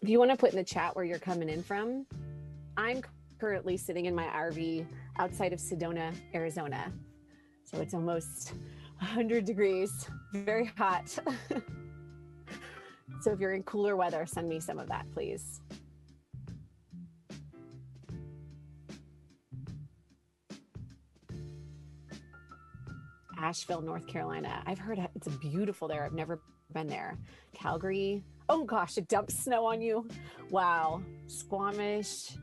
If you want to put in the chat where you're coming in from, I'm currently sitting in my RV outside of Sedona, Arizona. So it's almost 100 degrees, very hot. So if you're in cooler weather, send me some of that, please. Asheville, North Carolina. I've heard it's beautiful there. I've never been there. Calgary. Oh gosh, it dumps snow on you. Wow. Squamish,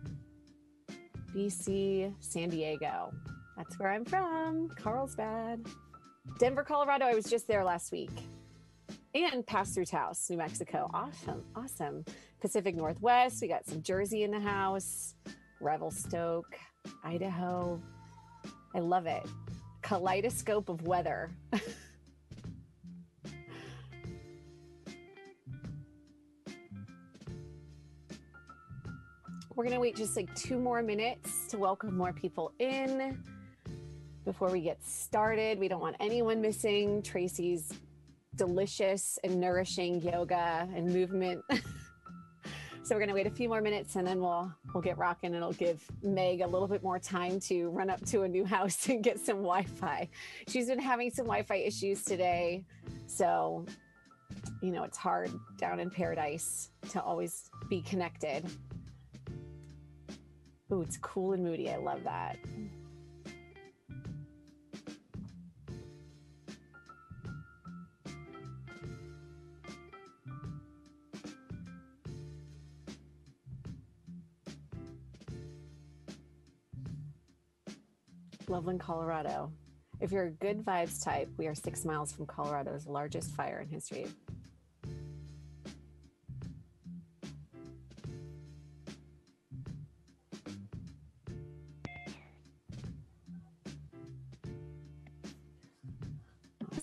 BC, San Diego. That's where I'm from. Carlsbad. Denver, Colorado. I was just there last week. And passed through Taos, New Mexico. Awesome. Awesome. Pacific Northwest. We got some Jersey in the house. Revelstoke, Idaho. I love it. Kaleidoscope of weather. We're going to wait just like 2 more minutes to welcome more people in before we get started. We don't want anyone missing Tracy's delicious and nourishing yoga and movement. So we're going to wait a few more minutes and then we'll get rocking, and it'll give Meg a little bit more time to run up to a new house and get some Wi-Fi. She's been having some Wi-Fi issues today. So, you know, it's hard down in paradise to always be connected. Ooh, it's cool and moody. I love that. Loveland, Colorado. If you're a good vibes type, we are 6 miles from Colorado's largest fire in history.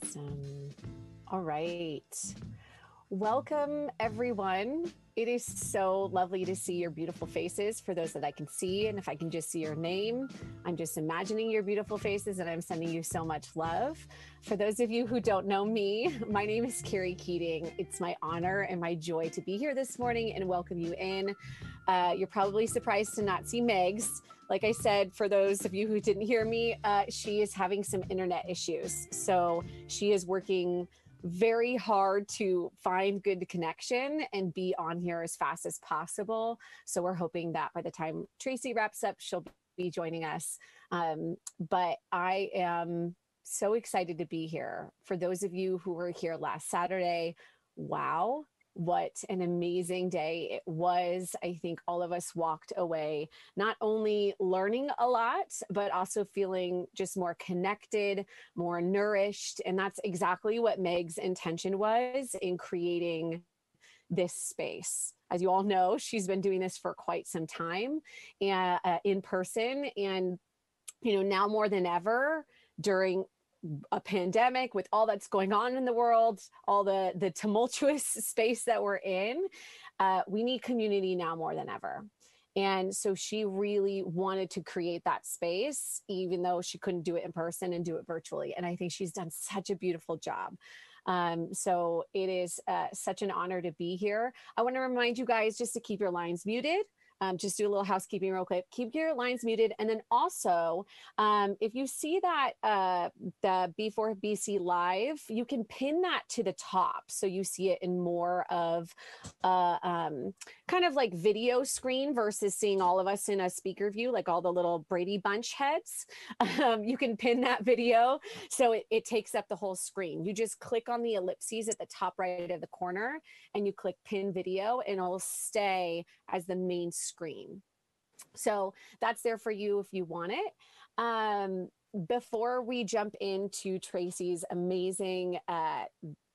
Awesome. All right. Welcome, everyone. It is so lovely to see your beautiful faces. For those that I can see, and if I can just see your name, I'm just imagining your beautiful faces, and I'm sending you so much love. For those of you who don't know me, my name is Carrie Keating. It's my honor and my joy to be here this morning and welcome you in. You're probably surprised to not see Megs. Like I said, for those of you who didn't hear me, she is having some internet issues. So she is working very hard to find good connection and be on here as fast as possible. So we're hoping that by the time Tracy wraps up, she'll be joining us. But I am so excited to be here. For those of you who were here last Saturday, wow, what an amazing day it was. I think all of us walked away not only learning a lot, but also feeling just more connected, more nourished. And that's exactly what Meg's intention was in creating this space. As you all know, she's been doing this for quite some time and in person. And, you know, now more than ever during a pandemic, with all that's going on in the world, all the tumultuous space that we're in, we need community now more than ever. And so she really wanted to create that space, even though she couldn't do it in person and do it virtually. And I think she's done such a beautiful job. So it is such an honor to be here. I want to remind you guys just to keep your lines muted. Just do a little housekeeping real quick. Keep your lines muted. And then also, if you see that the B4BC live, you can pin that to the top. So you see it in more of kind of like video screen versus seeing all of us in a speaker view, like all the little Brady Bunch heads. You can pin that video. So it takes up the whole screen. You just click on the ellipses at the top right of the corner and you click pin video and it'll stay as the main screen. So that's there for you if you want it. Before we jump into Tracy's amazing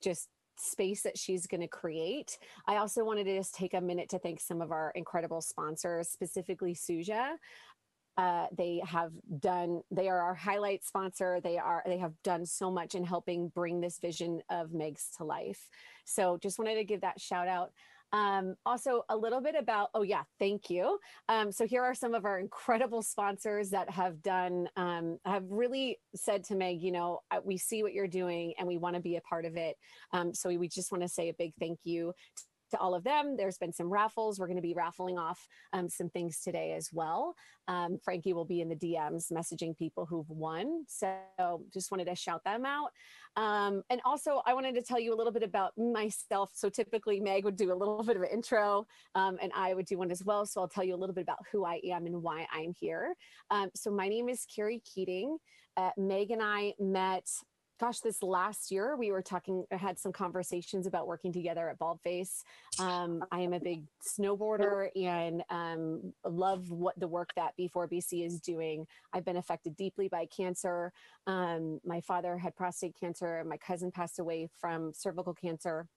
just space that she's going to create, I also wanted to just take a minute to thank some of our incredible sponsors, specifically Suja. They are our highlight sponsor. They have done so much in helping bring this vision of Meg's to life. So just wanted to give that shout out. Also a little bit about, oh yeah, thank you. So here are some of our incredible sponsors that have done, have really said to Meg, you know, we see what you're doing and we want to be a part of it. So we just want to say a big thank you to all of them. There's been some raffles. We're going to be raffling off some things today as well. Frankie will be in the DMs messaging people who've won. So just wanted to shout them out. And also, I wanted to tell you a little bit about myself. So typically, Meg would do a little bit of an intro, and I would do one as well. So I'll tell you a little bit about who I am and why I'm here. So my name is Carrie Keating. Meg and I met, this last year. We were had some conversations about working together at Baldface. I am a big snowboarder and love the work that B4BC is doing. I've been affected deeply by cancer. My father had prostate cancer, and my cousin passed away from cervical cancer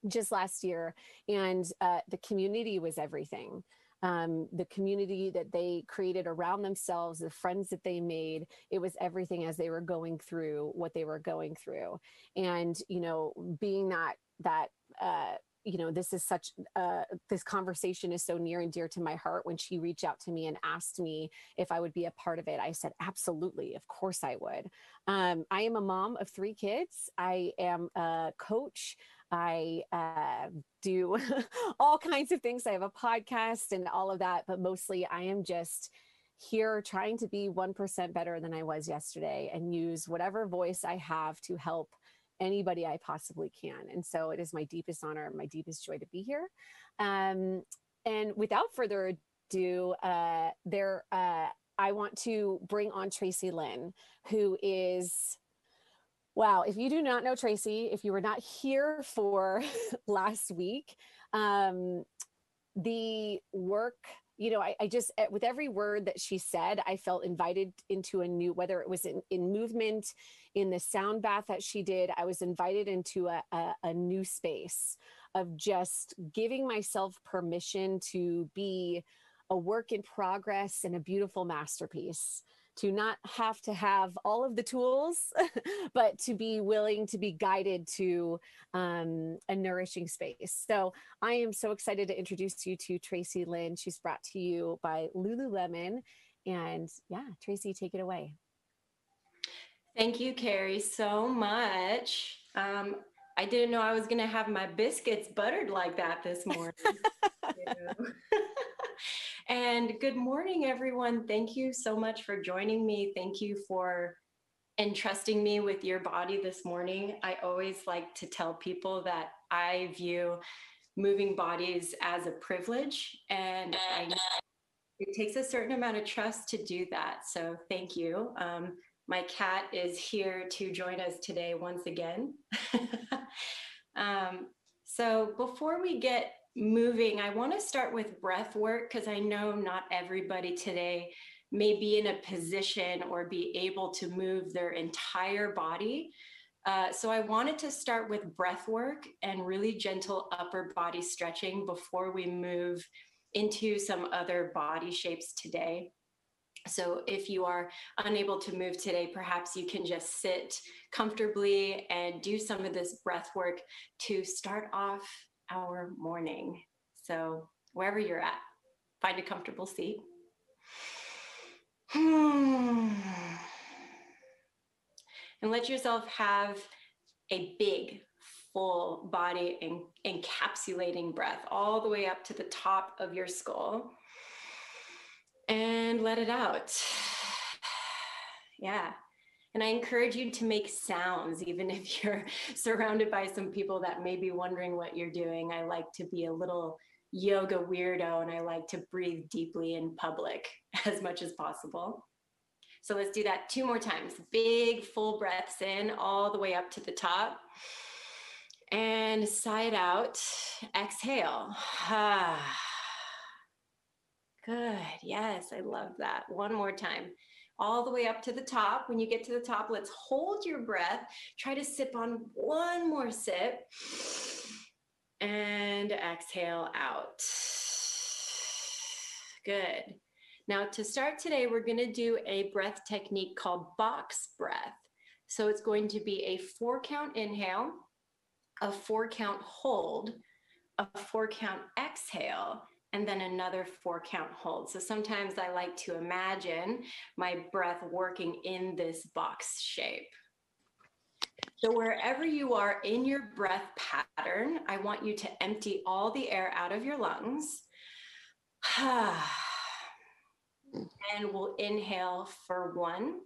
just last year. And the community was everything. The community that they created around themselves, the friends that they made, it was everything as they were going through what they were going through. And, being that this is such, this conversation is so near and dear to my heart. When she reached out to me and asked me if I would be a part of it, I said, absolutely. Of course I would. I am a mom of 3 kids. I am a coach. I do all kinds of things. I have a podcast and all of that, but mostly I am just here trying to be 1% better than I was yesterday and use whatever voice I have to help anybody I possibly can. And so it is my deepest honor, my deepest joy to be here. And without further ado, I want to bring on Tracy Lynn, who is... Wow. If you do not know Tracy, if you were not here for last week, the work, I just, with every word that she said, I felt invited into a new, whether it was in movement, in the sound bath that she did, I was invited into a new space of just giving myself permission to be a work in progress and a beautiful masterpiece. To not have to have all of the tools, but to be willing to be guided to a nourishing space. So I am so excited to introduce you to Tracy Lynn. She's brought to you by Lululemon. And yeah, Tracy, take it away. Thank you, Carrie, so much. I didn't know I was going to have my biscuits buttered like that this morning. And good morning, everyone. Thank you so much for joining me. Thank you for entrusting me with your body this morning. I always like to tell people that I view moving bodies as a privilege, and it takes a certain amount of trust to do that. So thank you. My cat is here to join us today once again. So before we get moving, I want to start with breath work, because I know not everybody today may be in a position or be able to move their entire body. So I wanted to start with breath work and really gentle upper body stretching before we move into some other body shapes today. So if you are unable to move today, perhaps you can just sit comfortably and do some of this breath work to start off our morning. So wherever you're at, find a comfortable seat. And let yourself have a big, full body encapsulating breath all the way up to the top of your skull. And let it out. Yeah. And I encourage you to make sounds, even if you're surrounded by some people that may be wondering what you're doing. I like to be a little yoga weirdo, and I like to breathe deeply in public as much as possible. So let's do that 2 more times. Big, full breaths in all the way up to the top. And sigh out. Exhale. Good. Yes, I love that. 1 more time. All the way up to the top. When you get to the top, let's hold your breath. Try to sip on 1 more sip. And exhale out. Good. Now to start today, we're going to do a breath technique called box breath. So it's going to be a 4-count inhale, a 4-count hold, a 4-count exhale, and then another 4-count hold. So sometimes I like to imagine my breath working in this box shape. So wherever you are in your breath pattern, I want you to empty all the air out of your lungs. And we'll inhale for 1,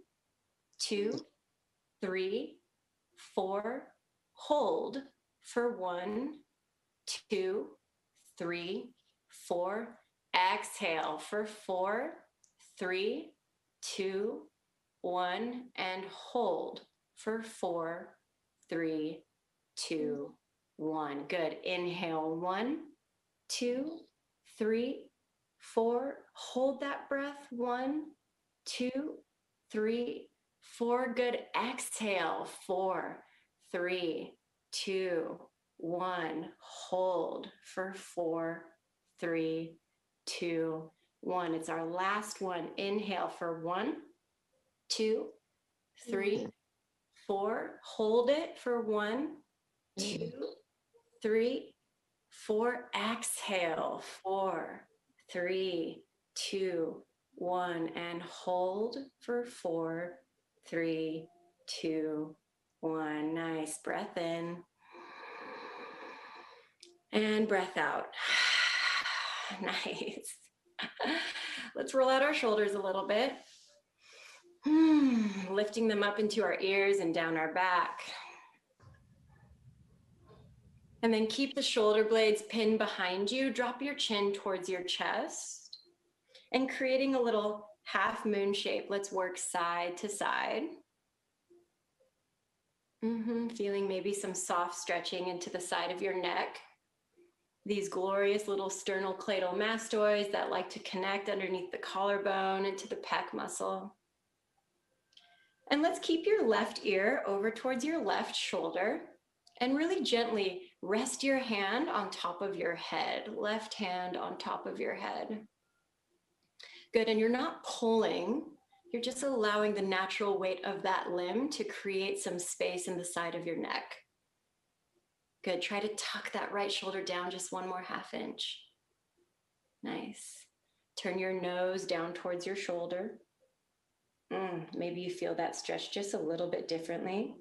2, 3, 4. Hold for 1, 2, 3, 4. Exhale for 4, 3, 2, 1. And hold for 4, 3, 2, 1. Good. Inhale 1, 2, 3, 4. Hold that breath. 1, 2, 3, 4. Good. Exhale 4, 3, 2, 1. Hold for 4, 3, 2, 1. It's our last one. Inhale for 1, 2, 3, 4. Hold it for 1, 2, 3, 4. Exhale 4, 3, 2, 1. And hold for 4, 3, 2, 1. Nice. Breath in and breath out. Nice. Let's roll out our shoulders a little bit. Lifting them up into our ears and down our back. And then keep the shoulder blades pinned behind you. Drop your chin towards your chest. And creating a little half moon shape. Let's work side to side. Feeling maybe some soft stretching into the side of your neck. These glorious little sternocleidomastoids that like to connect underneath the collarbone into the pec muscle. And let's keep your left ear over towards your left shoulder and really gently rest your hand on top of your head, left hand on top of your head. Good, and you're not pulling, you're just allowing the natural weight of that limb to create some space in the side of your neck. Good, try to tuck that right shoulder down just 1 more ½ inch. Nice. Turn your nose down towards your shoulder. Maybe you feel that stretch just a little bit differently.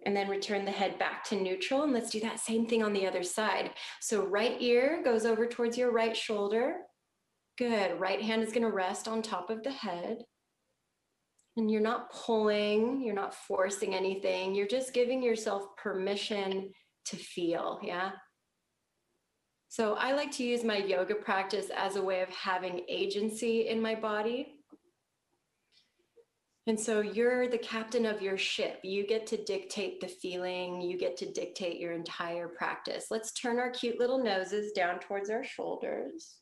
And then return the head back to neutral, and let's do that same thing on the other side. So right ear goes over towards your right shoulder. Good, right hand is gonna rest on top of the head. And you're not pulling, you're not forcing anything. You're just giving yourself permission to feel, yeah? So I like to use my yoga practice as a way of having agency in my body. And so you're the captain of your ship. You get to dictate the feeling. You get to dictate your entire practice. Let's turn our cute little noses down towards our shoulders.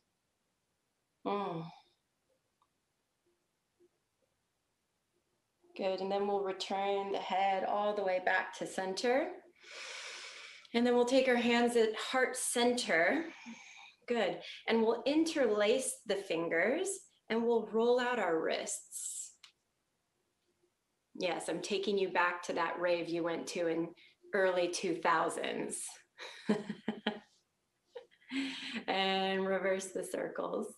Good, and then we'll return the head all the way back to center. And then we'll take our hands at heart center. Good, and we'll interlace the fingers and we'll roll out our wrists. Yes, I'm taking you back to that rave you went to in early 2000s. And reverse the circles.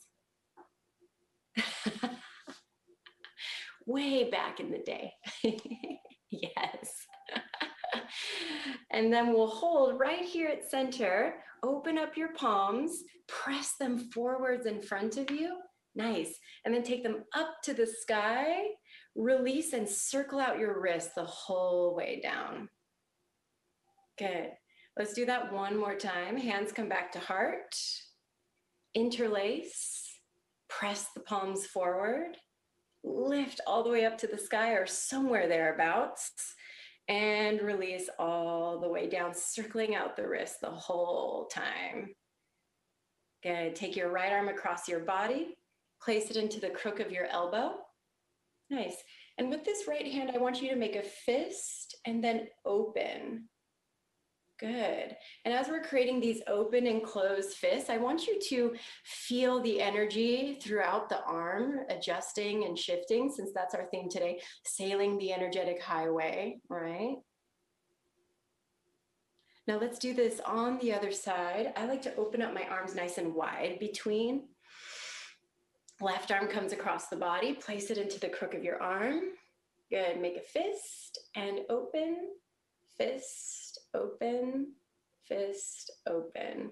Way back in the day. Yes. And then we'll hold right here at center. Open up your palms, press them forwards in front of you. Nice. And then take them up to the sky. Release and circle out your wrist the whole way down. Good. Let's do that one more time. Hands come back to heart. Interlace. Press the palms forward. Lift all the way up to the sky or somewhere thereabouts. And release all the way down, circling out the wrist the whole time. Good. Take your right arm across your body. Place it into the crook of your elbow. Nice. And with this right hand, I want you to make a fist and then open. Good. And as we're creating these open and closed fists, I want you to feel the energy throughout the arm, adjusting and shifting, since that's our theme today, sailing the energetic highway, right? Now let's do this on the other side. I like to open up my arms nice and wide between. Left arm comes across the body, place it into the crook of your arm. Good. Make a fist and open, fist, open, fist, open.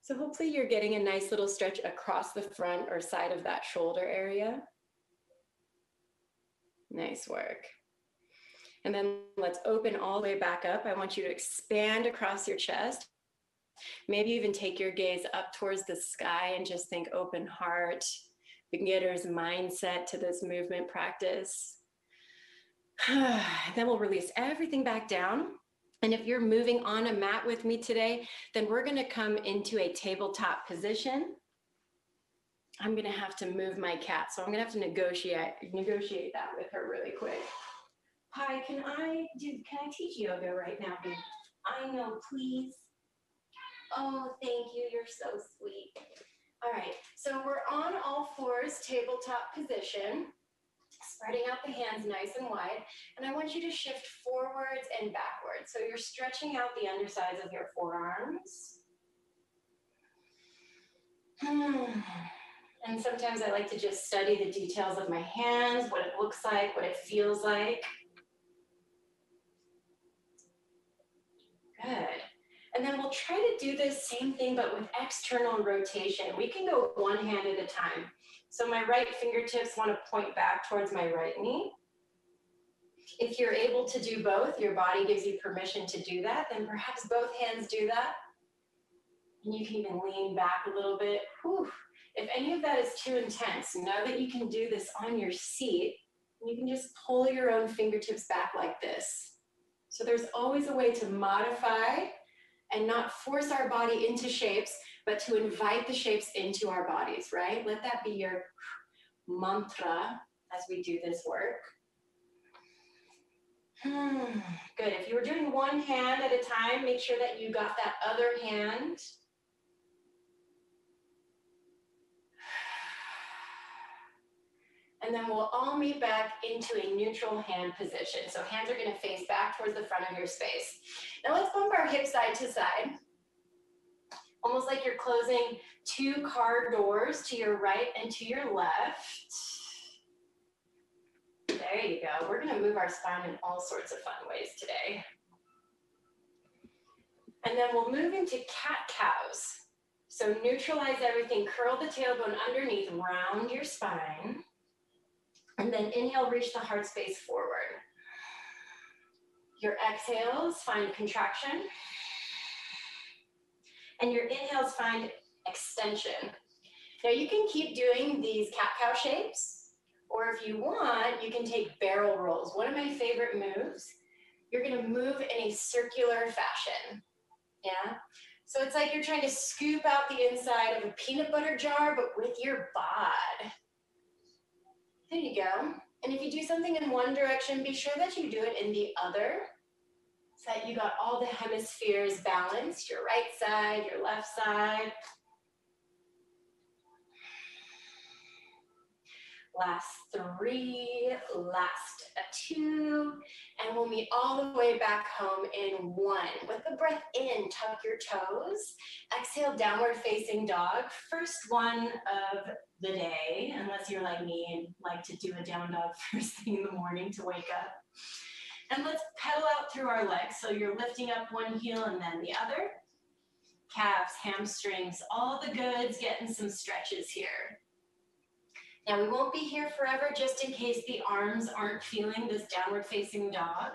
So hopefully you're getting a nice little stretch across the front or side of that shoulder area. Nice work. And then let's open all the way back up. I want you to expand across your chest. Maybe even take your gaze up towards the sky and just think open heart, beginner's mindset to this movement practice. Then we'll release everything back down. And if you're moving on a mat with me today, then we're going to come into a tabletop position. I'm going to have to move my cat, so I'm going to have to negotiate that with her really quick. Hi, can I teach yoga right now, babe? I know, please. Oh, thank you. You're so sweet. All right, so we're on all fours, tabletop position. Spreading out the hands nice and wide. And I want you to shift forwards and backwards. So you're stretching out the undersides of your forearms. And sometimes I like to just study the details of my hands, what it looks like, what it feels like. Good. And then we'll try to do this same thing, but with external rotation. We can go one hand at a time. So my right fingertips want to point back towards my right knee. If you're able to do both, your body gives you permission to do that, then perhaps both hands do that. And you can even lean back a little bit. Whew. If any of that is too intense, know that you can do this on your seat. You can just pull your own fingertips back like this. So there's always a way to modify and not force our body into shapes, but to invite the shapes into our bodies, right? Let that be your mantra as we do this work. Good. If you were doing one hand at a time, make sure that you got that other hand. And then we'll all meet back into a neutral hand position. So hands are going to face back towards the front of your space. Now let's bump our hips side to side. Almost like you're closing two car doors to your right and to your left. There you go. We're going to move our spine in all sorts of fun ways today. And then we'll move into cat-cows. So neutralize everything. Curl the tailbone underneath, round your spine. And then inhale, reach the heart space forward. Your exhales, find contraction. And your inhales, find extension. Now you can keep doing these cat-cow shapes, or if you want, you can take barrel rolls. One of my favorite moves, you're gonna move in a circular fashion, yeah? So it's like you're trying to scoop out the inside of a peanut butter jar, but with your bod. There you go. And if you do something in one direction, be sure that you do it in the other, so that you got all the hemispheres balanced, your right side, your left side. Last 3, last 2, and we'll meet all the way back home in 1. With the breath in, tuck your toes. Exhale, downward facing dog. First one of the day, unless you're like me and like to do a down dog first thing in the morning to wake up. And let's pedal out through our legs. So you're lifting up one heel and then the other. Calves, hamstrings, all the goods, getting some stretches here. Now we won't be here forever just in case the arms aren't feeling this downward facing dog,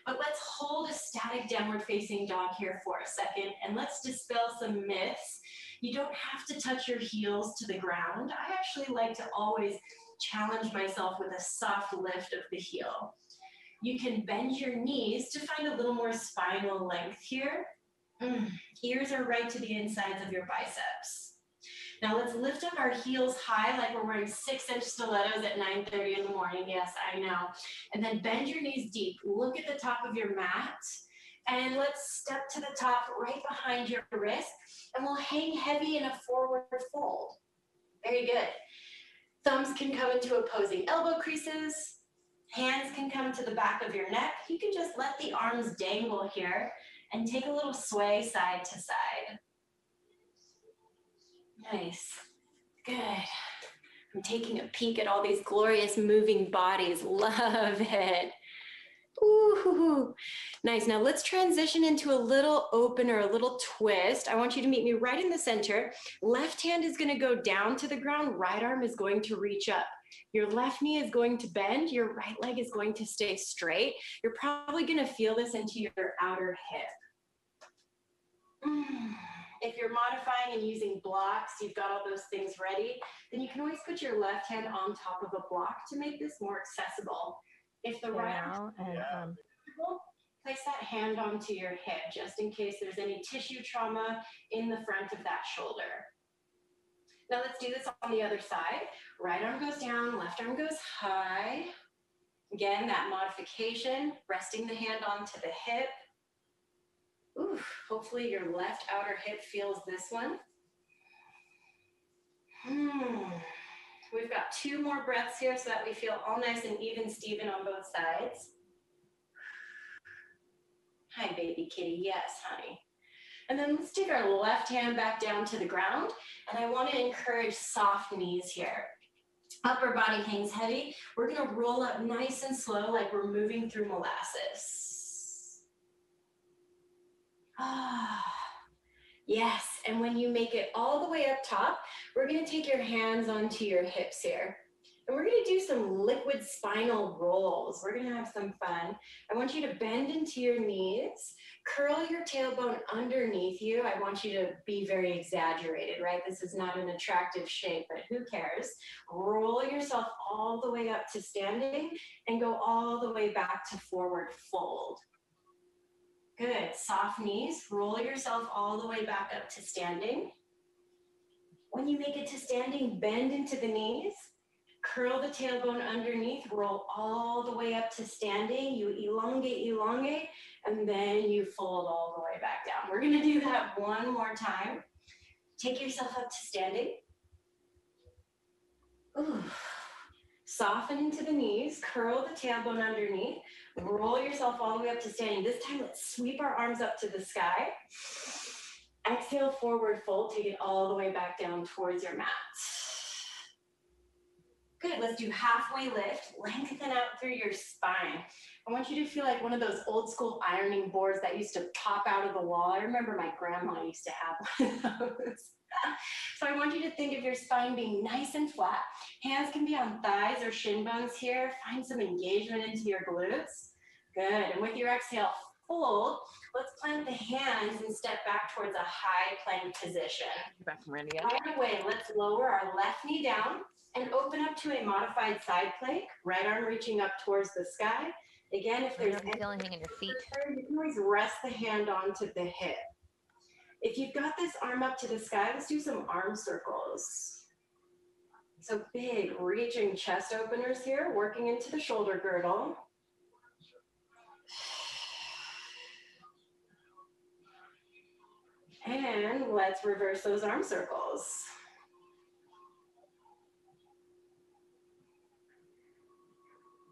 but let's hold a static downward facing dog here for a second and let's dispel some myths. You don't have to touch your heels to the ground. I actually like to always challenge myself with a soft lift of the heel. You can bend your knees to find a little more spinal length here. Ears are right to the insides of your biceps. Now let's lift up our heels high like we're wearing 6-inch stilettos at 9:30 in the morning. Yes, I know. And then bend your knees deep. Look at the top of your mat. And let's step to the top right behind your wrist. And we'll hang heavy in a forward fold. Very good. Thumbs can come into opposing elbow creases. Hands can come to the back of your neck. You can just let the arms dangle here and take a little sway side to side. Nice. Good. I'm taking a peek at all these glorious moving bodies. Love it. Ooh, nice. Now let's transition into a little opener, a little twist. I want you to meet me right in the center. Left hand is going to go down to the ground. Right arm is going to reach up. Your left knee is going to bend. Your right leg is going to stay straight. You're probably going to feel this into your outer hip. If you're modifying and using blocks, you've got all those things ready, then you can always put your left hand on top of a block to make this more accessible. If the right arm place that hand onto your hip, just in case there's any tissue trauma in the front of that shoulder. Now let's do this on the other side. Right arm goes down, left arm goes high. Again, that modification, resting the hand onto the hip. Ooh, hopefully your left outer hip feels this one. We've got 2 more breaths here so that we feel all nice and even, Steven, on both sides. Hi, baby kitty. Yes, honey. And then let's take our left hand back down to the ground. And I want to encourage soft knees here. Upper body hangs heavy. We're going to roll up nice and slow like we're moving through molasses. Yes, and when you make it all the way up top, we're going to take your hands onto your hips here. And we're going to do some liquid spinal rolls. We're going to have some fun. I want you to bend into your knees, curl your tailbone underneath you. I want you to be very exaggerated, right? This is not an attractive shape, but who cares? Roll yourself all the way up to standing and go all the way back to forward fold. Good, soft knees, roll yourself all the way back up to standing. When you make it to standing, bend into the knees, curl the tailbone underneath, roll all the way up to standing, you elongate, and then you fold all the way back down. We're gonna do that one more time. Take yourself up to standing. Ooh. Soften into the knees, curl the tailbone underneath, roll yourself all the way up to standing. This time, let's sweep our arms up to the sky. Exhale, forward fold, take it all the way back down towards your mat. Good, let's do halfway lift, lengthen out through your spine. I want you to feel like one of those old school ironing boards that used to pop out of the wall. I remember my grandma used to have one of those. So I want you to think of your spine being nice and flat. Hands can be on thighs or shin bones here. Find some engagement into your glutes. Good, and with your exhale, fold. Let's plant the hands and step back towards a high plank position. Back from Randy. Right away, let's lower our left knee down and open up to a modified side plank. Right arm reaching up towards the sky. Again, if there's anything in your feet, you can always rest the hand onto the hip. If you've got this arm up to the sky, let's do some arm circles. So big, reaching chest openers here, working into the shoulder girdle. And let's reverse those arm circles.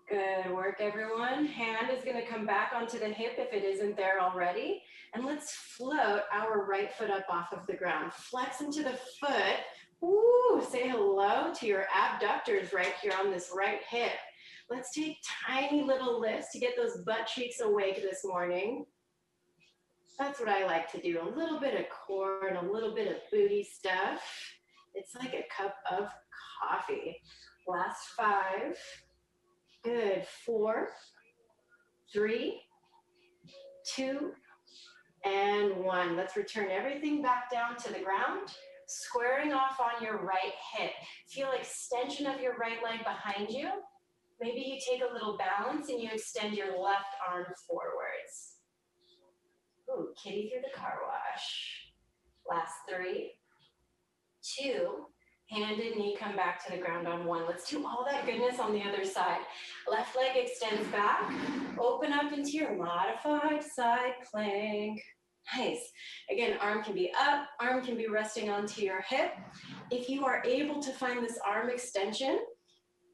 Good work, everyone. Hand is going to come back onto the hip if it isn't there already. And let's float our right foot up off of the ground. Flex into the foot. Woo, say hello to your abductors right here on this right hip. Let's take tiny little lifts to get those butt cheeks awake this morning. That's what I like to do. A little bit of core and a little bit of booty stuff. It's like a cup of coffee. Last 5. Good. 4, 3, 2, and 1. Let's return everything back down to the ground, squaring off on your right hip. Feel extension of your right leg behind you. Maybe you take a little balance and you extend your left arm forwards. Ooh, kitty through the car wash. Last 3, 2, hand and knee come back to the ground on 1. Let's do all that goodness on the other side. Left leg extends back. Open up into your modified side plank. Nice. Again, arm can be up, arm can be resting onto your hip. If you are able to find this arm extension,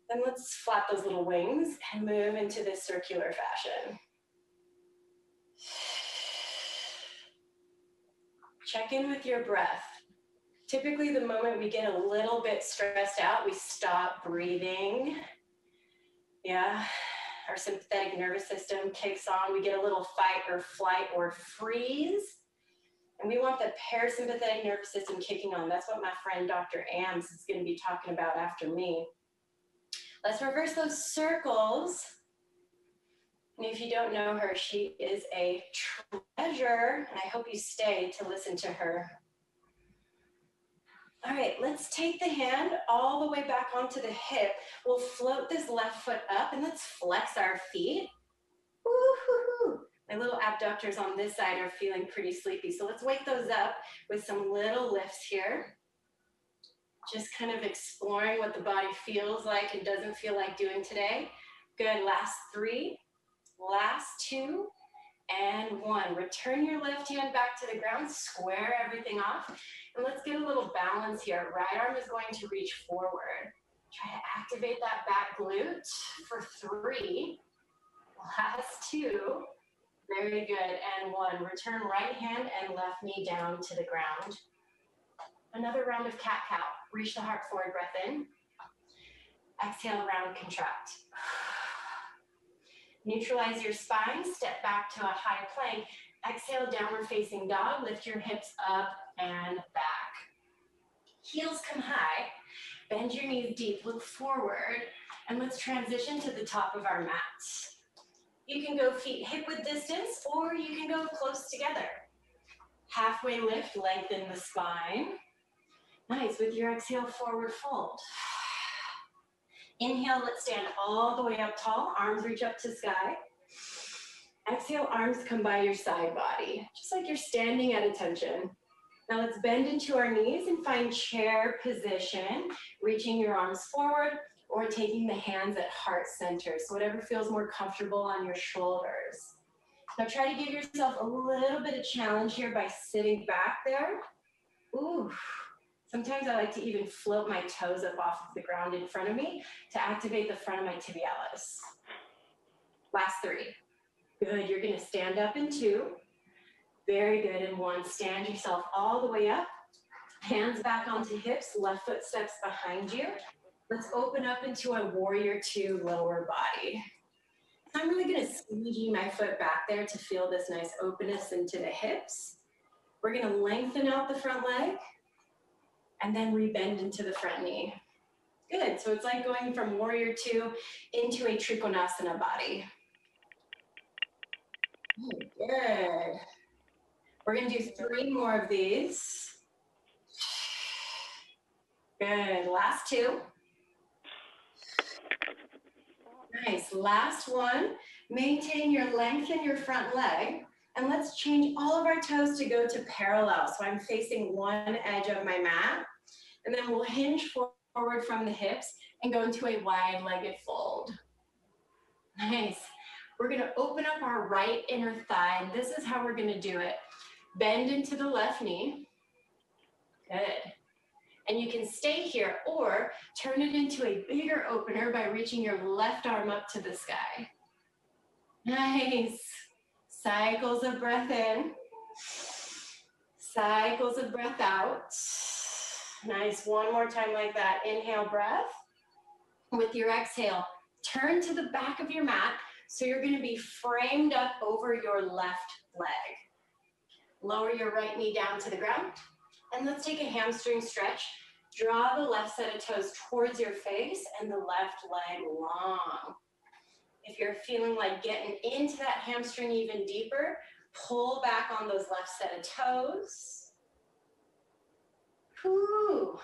then let's flap those little wings and move into this circular fashion. Check in with your breath. Typically, the moment we get a little bit stressed out, we stop breathing. Yeah. our sympathetic nervous system kicks on. We get a little fight or flight or freeze. And we want the parasympathetic nervous system kicking on. That's what my friend Dr. Ams is going to be talking about after me. Let's reverse those circles. And if you don't know her, she is a treasure, and I hope you stay to listen to her. All right, let's take the hand all the way back onto the hip. We'll float this left foot up, and let's flex our feet. Woo-hoo-hoo. My little abductors on this side are feeling pretty sleepy, so let's wake those up with some little lifts here. Just kind of exploring what the body feels like and doesn't feel like doing today. Good, last 3, last 2, and 1. Return your left hand back to the ground, square everything off, and let's get a little balance here. Right arm is going to reach forward. Try to activate that back glute for 3, last 2, very good, and 1. Return right hand and left knee down to the ground. Another round of cat-cow. Reach the heart forward, breath in. Exhale, round, contract. Neutralize your spine, step back to a high plank. Exhale, downward facing dog. Lift your hips up and back. Heels come high. Bend your knees deep, look forward, and let's transition to the top of our mat. You can go feet hip width distance, or you can go close together. Halfway lift, lengthen the spine. Nice, with your exhale, forward fold. Inhale, let's stand all the way up tall, arms reach up to sky. Exhale, arms come by your side body, just like you're standing at attention. Now let's bend into our knees and find chair position, reaching your arms forward or taking the hands at heart center. So whatever feels more comfortable on your shoulders. Now try to give yourself a little bit of challenge here by sitting back there. Ooh. Sometimes I like to even float my toes up off of the ground in front of me to activate the front of my tibialis. Last 3. Good, you're gonna stand up in 2. Very good, in 1. Stand yourself all the way up. Hands back onto hips, left foot steps behind you. Let's open up into a warrior 2 lower body. I'm really gonna squeegee my foot back there to feel this nice openness into the hips. We're gonna lengthen out the front leg and then rebend into the front knee. Good, so it's like going from warrior 2 into a trikonasana body. Good. We're gonna do 3 more of these. Good, last 2. Nice, last 1. Maintain your length in your front leg. And let's change all of our toes to go to parallel. So I'm facing one edge of my mat. And then we'll hinge forward from the hips and go into a wide-legged fold. Nice. We're gonna open up our right inner thigh, and this is how we're gonna do it. Bend into the left knee. Good. And you can stay here or turn it into a bigger opener by reaching your left arm up to the sky. Nice. Cycles of breath in. Cycles of breath out. Nice, 1 more time like that. Inhale, breath. With your exhale, turn to the back of your mat so you're gonna be framed up over your left leg. Lower your right knee down to the ground. And let's take a hamstring stretch. Draw the left set of toes towards your face and the left leg long. If you're feeling like getting into that hamstring even deeper, pull back on those left set of toes. Whew.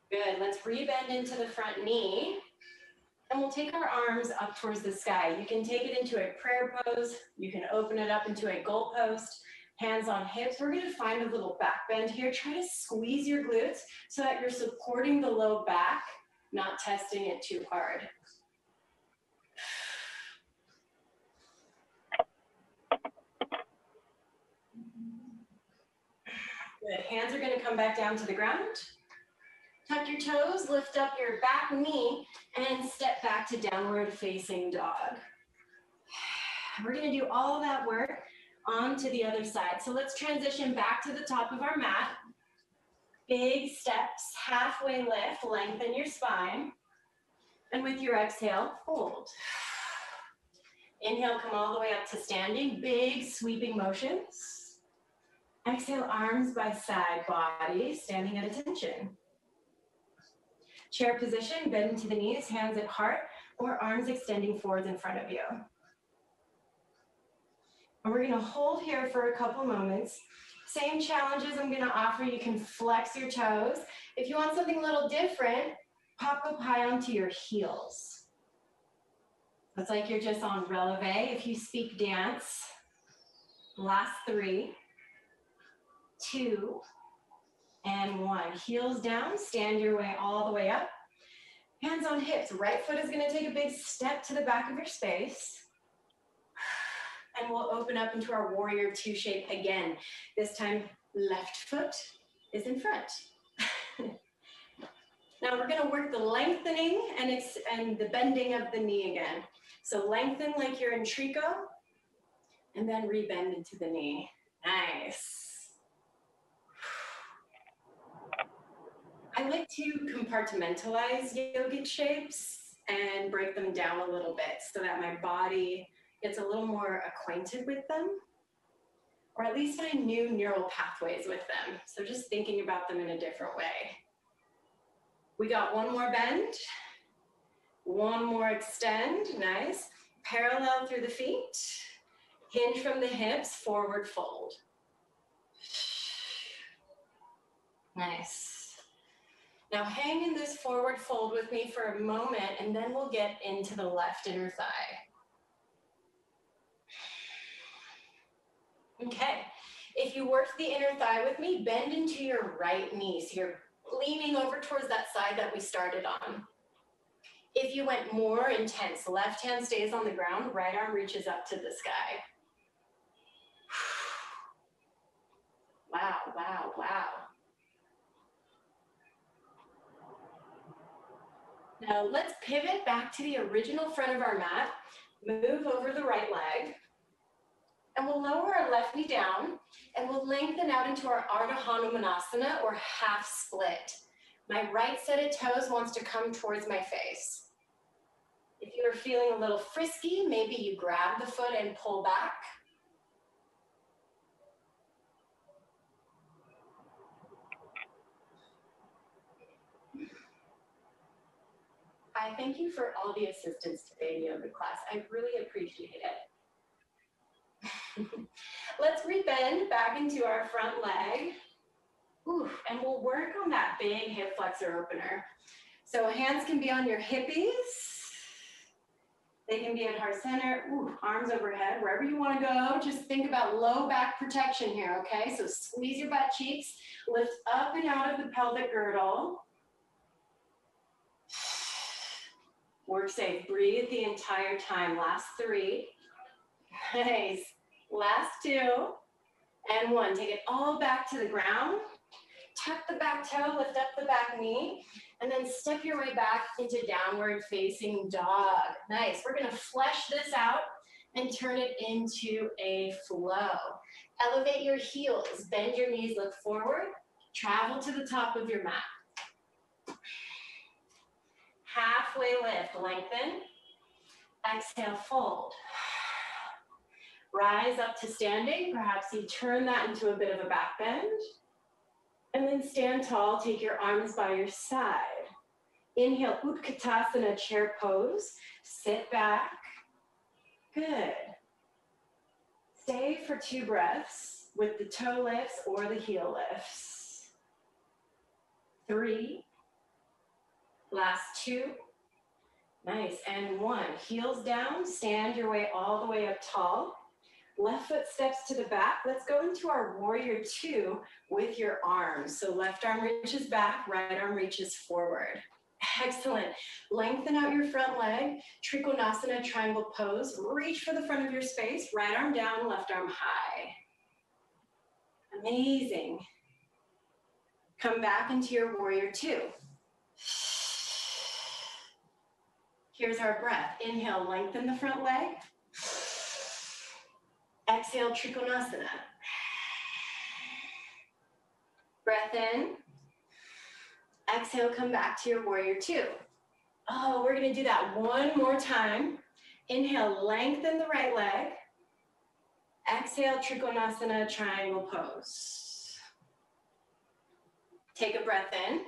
Good, let's rebend into the front knee. And we'll take our arms up towards the sky. You can take it into a prayer pose. You can open it up into a goal post. Hands on hips. We're gonna find a little back bend here. Try to squeeze your glutes so that you're supporting the low back, not testing it too hard. Good, hands are gonna come back down to the ground. Tuck your toes, lift up your back knee, and step back to downward facing dog. We're gonna do all that work onto the other side. So let's transition back to the top of our mat. Big steps, halfway lift, lengthen your spine. And with your exhale, fold. Inhale, come all the way up to standing, big sweeping motions. Exhale, arms by side, body standing at attention. Chair position, bend into the knees, hands at heart, or arms extending forwards in front of you. And we're gonna hold here for a couple moments. Same challenges I'm gonna offer, you can flex your toes. If you want something a little different, pop up high onto your heels. It's like you're just on releve. If you speak dance, last 3, 2, and 1. Heels down, stand your way all the way up. Hands on hips, right foot is gonna take a big step to the back of your space. And we'll open up into our warrior 2 shape again. This time, left foot is in front. Now we're gonna work the lengthening and the bending of the knee again. So lengthen like you're in trico, and then rebend into the knee. Nice. I like to compartmentalize yogic shapes and break them down a little bit so that my body gets a little more acquainted with them, or at least find new neural pathways with them. So just thinking about them in a different way. We got one more bend, one more extend, nice. Parallel through the feet, hinge from the hips, forward fold. Nice. Now hang in this forward fold with me for a moment, and then we'll get into the left inner thigh. Okay, if you worked the inner thigh with me, bend into your right knee. So you're leaning over towards that side that we started on. If you went more intense, left hand stays on the ground, right arm reaches up to the sky. Wow, wow, wow. Now let's pivot back to the original front of our mat, move over the right leg, and we'll lower our left knee down, and we'll lengthen out into our Ardha Hanumanasana, or half split. My right set of toes wants to come towards my face. If you're feeling a little frisky, maybe you grab the foot and pull back. I thank you for all the assistance today in yoga class. I really appreciate it. Let's rebend back into our front leg. Ooh, and we'll work on that big hip flexor opener. So hands can be on your hippies. They can be at heart center. Ooh, arms overhead, wherever you want to go. Just think about low back protection here, okay? So squeeze your butt cheeks, lift up and out of the pelvic girdle. Work safe, breathe the entire time. Last 3. Nice. Last 2. And 1. Take it all back to the ground. Tuck the back toe, lift up the back knee, and then step your way back into downward facing dog. Nice. We're going to flesh this out and turn it into a flow. Elevate your heels, bend your knees, look forward, travel to the top of your mat. Halfway lift, lengthen. Exhale, fold. Rise up to standing. Perhaps you turn that into a bit of a back bend. And then stand tall, take your arms by your side. Inhale, Utkatasana, chair pose. Sit back. Good. Stay for 2 breaths with the toe lifts or the heel lifts. 3. Last 2. Nice. And 1. Heels down, stand your way all the way up tall. Left foot steps to the back. Let's go into our warrior 2 with your arms. So left arm reaches back, right arm reaches forward. Excellent. Lengthen out your front leg. Trikonasana, triangle pose. Reach for the front of your space. Right arm down, left arm high. Amazing. Come back into your warrior 2. Here's our breath. Inhale, lengthen the front leg. Exhale, Trikonasana. Breath in. Exhale, come back to your warrior two. Oh, we're gonna do that one more time. Inhale, lengthen the right leg. Exhale, Trikonasana, triangle pose. Take a breath in.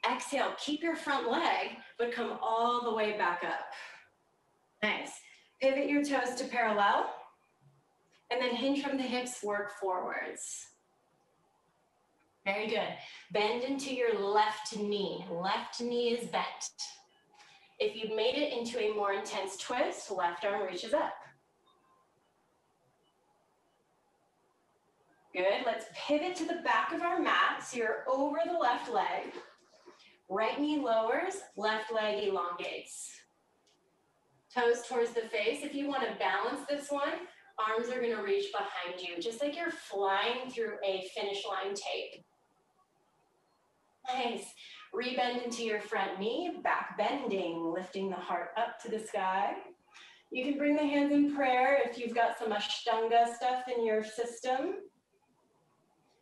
Exhale, keep your front leg, but come all the way back up. Nice. Pivot your toes to parallel, and then hinge from the hips, work forwards. Very good. Bend into your left knee. Left knee is bent. If you've made it into a more intense twist, left arm reaches up. Good. Let's pivot to the back of our mat. So you're over the left leg. Right knee lowers, left leg elongates. Toes towards the face. If you want to balance this one, arms are going to reach behind you, just like you're flying through a finish line tape. Nice. Rebend into your front knee, back bending, lifting the heart up to the sky. You can bring the hands in prayer if you've got some Ashtanga stuff in your system.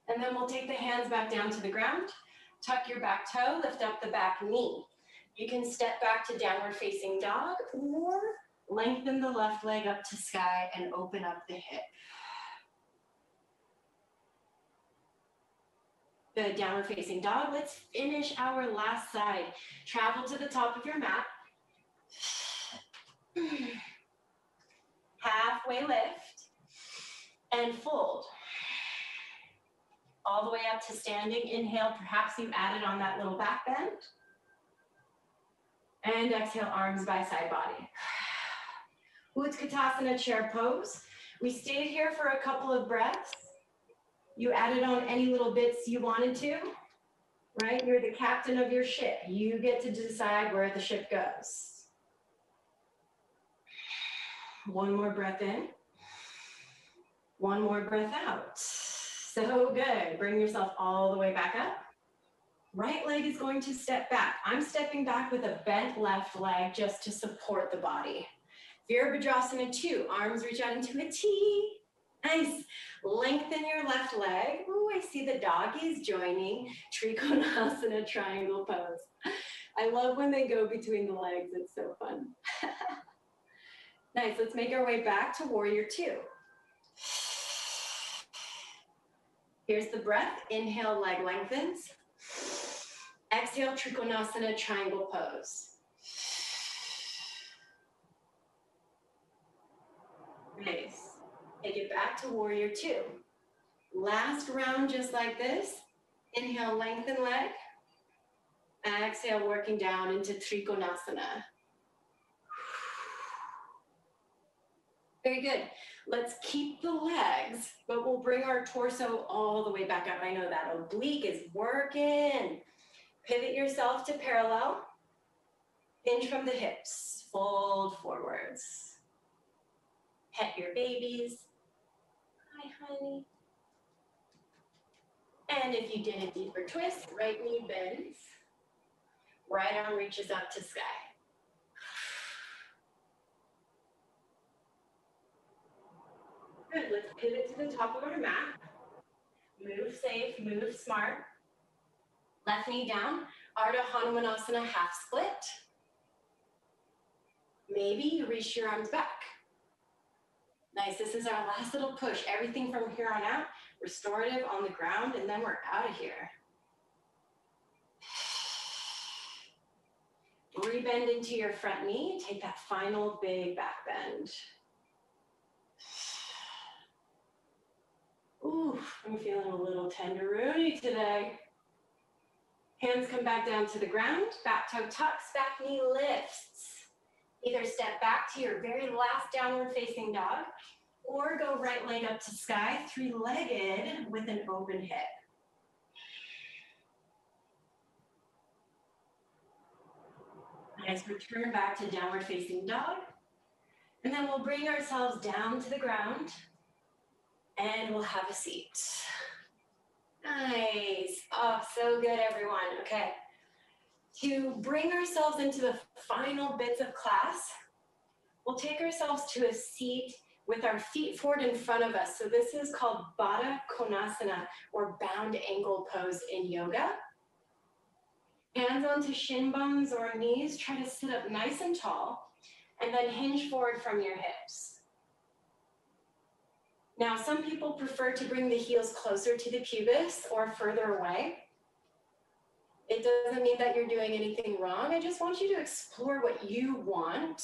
And then we'll take the hands back down to the ground. Tuck your back toe, lift up the back knee. You can step back to downward facing dog or lengthen the left leg up to sky and open up the hip. Good, downward facing dog. Let's finish our last side. Travel to the top of your mat. Halfway lift and fold. All the way up to standing. Inhale, perhaps you added on that little back bend. And exhale, arms by side body. Utkatasana chair pose. We stayed here for a couple of breaths. You added on any little bits you wanted to, right? You're the captain of your ship. You get to decide where the ship goes. One more breath in. One more breath out. So good. Bring yourself all the way back up. Right leg is going to step back. I'm stepping back with a bent left leg just to support the body. Virabhadrasana 2, arms reach out into a T. Nice. Lengthen your left leg. Ooh, I see the doggies joining. Trikonasana triangle pose. I love when they go between the legs. It's so fun. Nice. Let's make our way back to warrior 2. Here's the breath. Inhale, leg lengthens. Exhale, Trikonasana triangle pose. Nice. Take it back to warrior 2. Last round just like this. Inhale, lengthen leg. Exhale, working down into Trikonasana. Very good. Let's keep the legs, but we'll bring our torso all the way back up. I know that oblique is working. Pivot yourself to parallel. Hinge from the hips. Fold forwards. Pet your babies. Hi, honey. And if you did a deeper twist, right knee bends. Right arm reaches up to sky. Good, let's pivot to the top of our mat. Move safe, move smart. Left knee down, Ardha Hanumanasana half split. Maybe you reach your arms back. Nice, this is our last little push. Everything from here on out, restorative on the ground, and then we're out of here. Rebend into your front knee, take that final big back bend. Ooh, I'm feeling a little tenderoony today. Hands come back down to the ground, back toe tucks, back knee lifts. Either step back to your very last downward facing dog, or go right leg up to sky, three-legged with an open hip. Nice, return back to downward facing dog. And then we'll bring ourselves down to the ground and we'll have a seat. Nice. Oh, so good, everyone. Okay. To bring ourselves into the final bits of class, we'll take ourselves to a seat with our feet forward in front of us. So this is called Baddha Konasana, or bound ankle pose in yoga. Hands onto shin bones or knees. Try to sit up nice and tall, and then hinge forward from your hips. Now, some people prefer to bring the heels closer to the pubis or further away. It doesn't mean that you're doing anything wrong. I just want you to explore what you want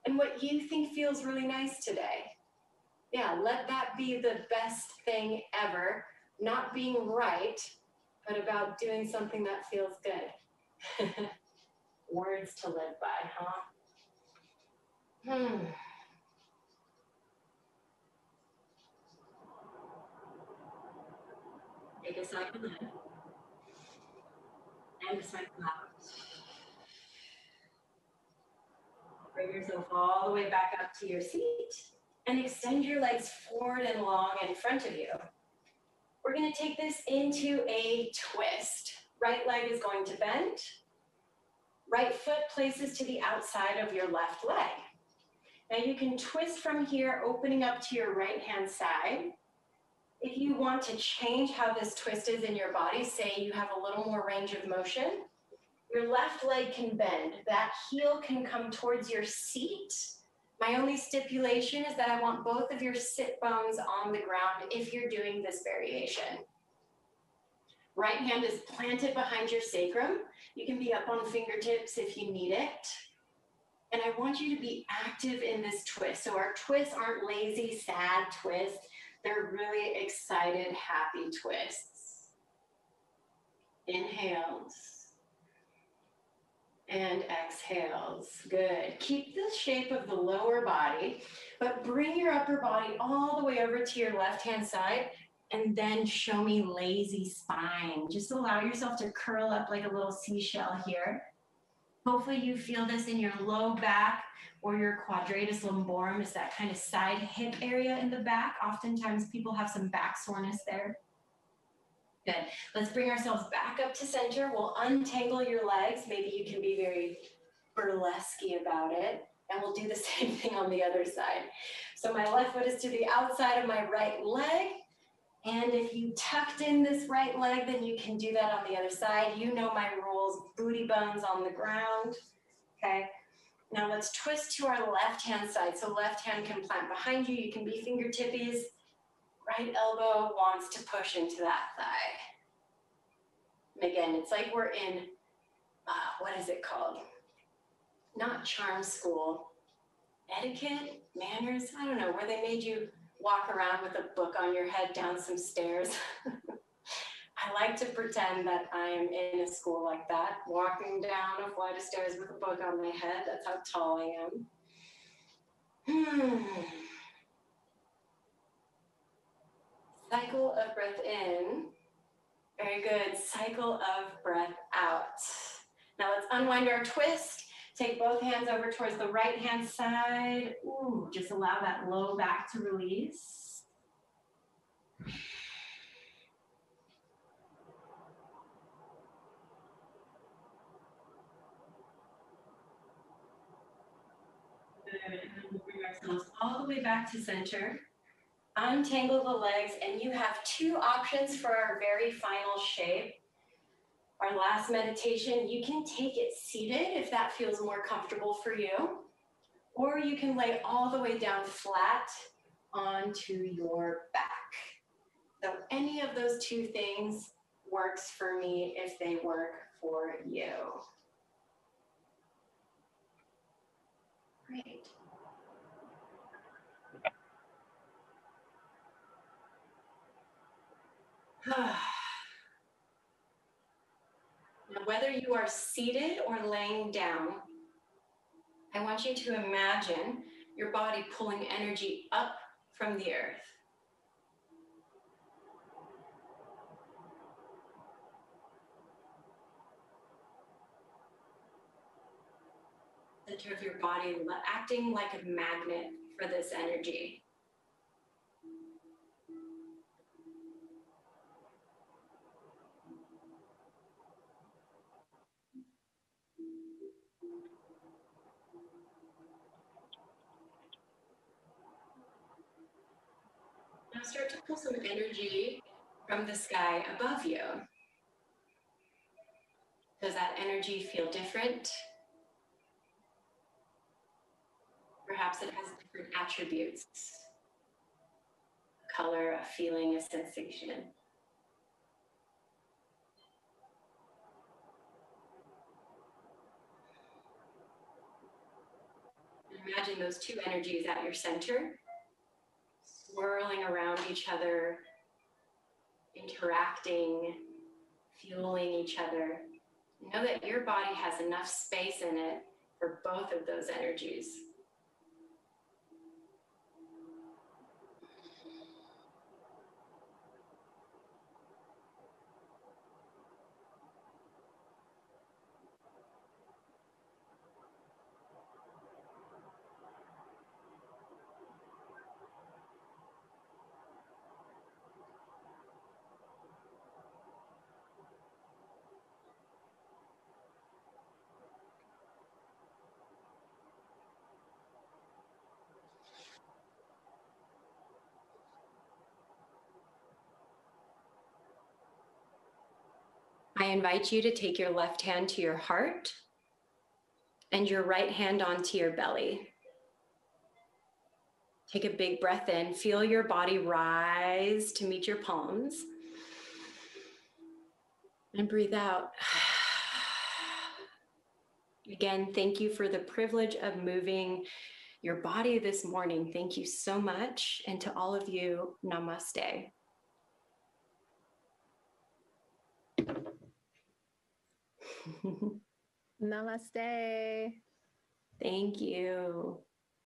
and what you think feels really nice today. Yeah, let that be the best thing ever. Not being right, but about doing something that feels good. Words to live by, huh? Take a cycle in and a cycle out. Bring yourself all the way back up to your seat and extend your legs forward and long in front of you. We're going to take this into a twist. Right leg is going to bend. Right foot places to the outside of your left leg. Now you can twist from here, opening up to your right hand side. If you want to change how this twist is in your body, say you have a little more range of motion, your left leg can bend. That heel can come towards your seat. My only stipulation is that I want both of your sit bones on the ground if you're doing this variation. Right hand is planted behind your sacrum. You can be up on fingertips if you need it. And I want you to be active in this twist. So our twists aren't lazy, sad twists. They're really excited, happy twists. Inhales and exhales. Good. Keep the shape of the lower body, but bring your upper body all the way over to your left-hand side, and then show me lazy spine. Just allow yourself to curl up like a little seashell here. Hopefully you feel this in your low back or your quadratus lumborum, is that kind of side hip area in the back. Oftentimes people have some back soreness there. Good. Let's bring ourselves back up to center. We'll untangle your legs. Maybe you can be very burlesque about it. And we'll do the same thing on the other side. So my left foot is to the outside of my right leg. And if you tucked in this right leg, then you can do that on the other side. You know my rules, booty bones on the ground. Okay. Now let's twist to our left-hand side. So left hand can plant behind you. You can be fingertippies. Right elbow wants to push into that thigh. And again, it's like we're in, what is it called? Not charm school. Etiquette, manners, I don't know, where they made you walk around with a book on your head down some stairs. I like to pretend that I'm in a school like that, walking down a flight of stairs with a book on my head. That's how tall I am. Cycle of breath in. Very good. Cycle of breath out. Now let's unwind our twist. Take both hands over towards the right hand side. Ooh, just allow that low back to release. Good. And then we'll bring ourselves all the way back to center. Untangle the legs, and you have two options for our very final shape. Our last meditation, you can take it seated if that feels more comfortable for you, or you can lay all the way down flat onto your back. So any of those two things works for me if they work for you. Great. Now, whether you are seated or laying down, I want you to imagine your body pulling energy up from the earth. Center of your body acting like a magnet for this energy. Now start to pull some energy from the sky above you. Does that energy feel different? Perhaps it has different attributes, a color, a feeling, a sensation. Imagine those two energies at your center, swirling around each other, interacting, fueling each other. Know that your body has enough space in it for both of those energies. I invite you to take your left hand to your heart and your right hand onto your belly. Take a big breath in, feel your body rise to meet your palms. And breathe out. Again, thank you for the privilege of moving your body this morning. Thank you so much. And to all of you, namaste. Namaste. Thank you.